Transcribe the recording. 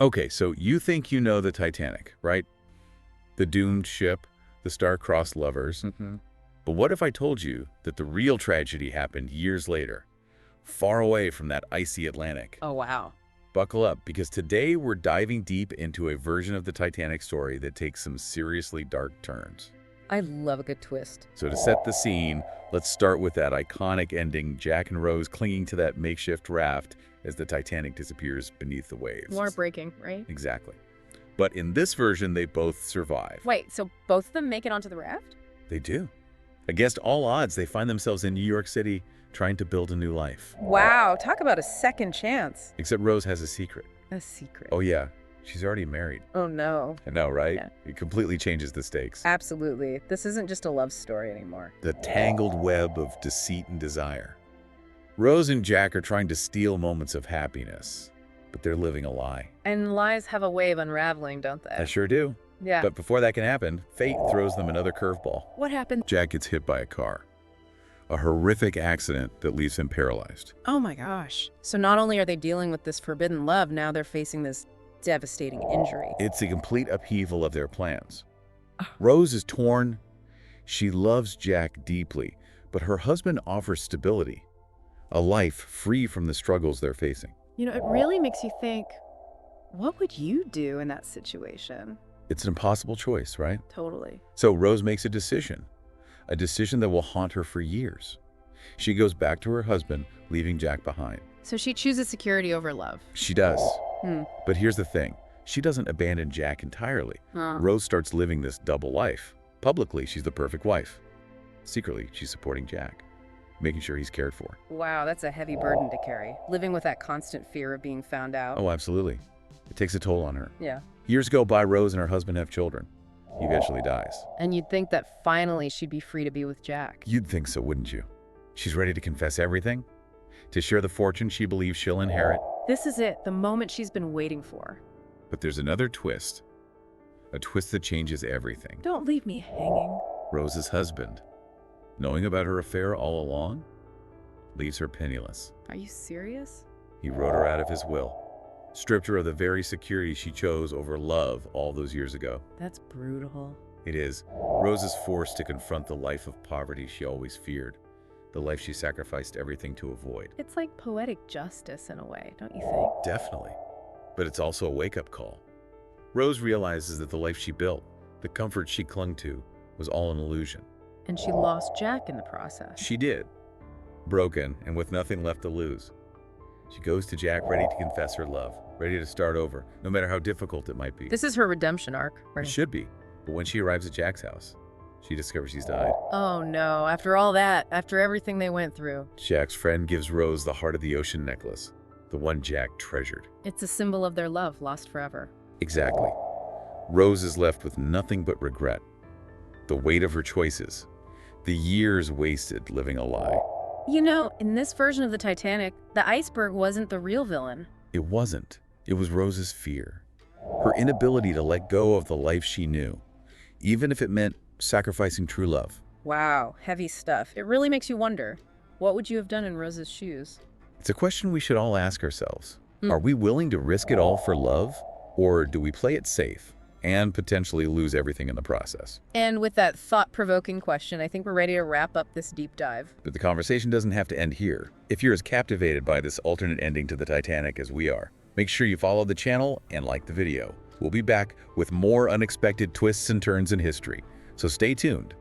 Okay, so you think you know the Titanic, right? The doomed ship, the star-crossed lovers. But what if I told you that the real tragedy happened years later, far away from that icy Atlantic? Oh, wow. Buckle up, because today we're diving deep into a version of the Titanic story that takes some seriously dark turns. I love a good twist. So to set the scene, let's start with that iconic ending, Jack and Rose clinging to that makeshift raft as the Titanic disappears beneath the waves. More breaking, right? Exactly. But in this version, they both survive. Wait, so both of them make it onto the raft? They do. Against all odds, they find themselves in New York City trying to build a new life. Wow, talk about a second chance. Except Rose has a secret. A secret. Oh yeah, she's already married. Oh, no. I know, right? Yeah. It completely changes the stakes. Absolutely. This isn't just a love story anymore. The tangled web of deceit and desire. Rose and Jack are trying to steal moments of happiness, but they're living a lie. And lies have a way of unraveling, don't they? I sure do. Yeah. But before that can happen, fate throws them another curveball. What happened? Jack gets hit by a car. A horrific accident that leaves him paralyzed. Oh my gosh. So not only are they dealing with this forbidden love, now they're facing this devastating injury. It's a complete upheaval of their plans. Rose is torn. She loves Jack deeply, but her husband offers stability, a life free from the struggles they're facing. You know, it really makes you think, what would you do in that situation? It's an impossible choice, right? Totally. So Rose makes a decision that will haunt her for years. She goes back to her husband, leaving Jack behind. So she chooses security over love. She does. Hmm. But here's the thing. She doesn't abandon Jack entirely. Rose starts living this double life. Publicly, she's the perfect wife. Secretly, she's supporting Jack, making sure he's cared for. Wow, that's a heavy burden to carry. Living with that constant fear of being found out. Oh, absolutely. It takes a toll on her. Yeah. Years go by, Rose and her husband have children. He eventually dies. And you'd think that finally she'd be free to be with Jack. You'd think so, wouldn't you? She's ready to confess everything, to share the fortune she believes she'll inherit. This is it, the moment she's been waiting for. But there's another twist. A twist that changes everything. Don't leave me hanging. Rose's husband, knowing about her affair all along, leaves her penniless. Are you serious? He wrote her out of his will, stripped her of the very security she chose over love all those years ago. That's brutal. It is. Rose is forced to confront the life of poverty she always feared, the life she sacrificed everything to avoid. It's like poetic justice in a way, don't you think? Definitely. But it's also a wake-up call. Rose realizes that the life she built, the comfort she clung to, was all an illusion. And she lost Jack in the process. She did. Broken and with nothing left to lose. She goes to Jack ready to confess her love, ready to start over, no matter how difficult it might be. This is her redemption arc, It right? should be. But when she arrives at Jack's house, she discovers he's died. Oh no, after all that, after everything they went through. Jack's friend gives Rose the Heart of the Ocean necklace, the one Jack treasured. It's a symbol of their love, lost forever. Exactly. Rose is left with nothing but regret. The weight of her choices. The years wasted living a lie. You know, in this version of the Titanic, the iceberg wasn't the real villain. It wasn't. It was Rose's fear. Her inability to let go of the life she knew, even if it meant sacrificing true love. Wow, heavy stuff. It really makes you wonder, what would you have done in Rose's shoes? It's a question we should all ask ourselves. Are we willing to risk it all for love, or do we play it safe and potentially lose everything in the process? And with that thought-provoking question, I think we're ready to wrap up this deep dive. But the conversation doesn't have to end here. If you're as captivated by this alternate ending to the Titanic as we are, make sure you follow the channel and like the video. We'll be back with more unexpected twists and turns in history, so stay tuned.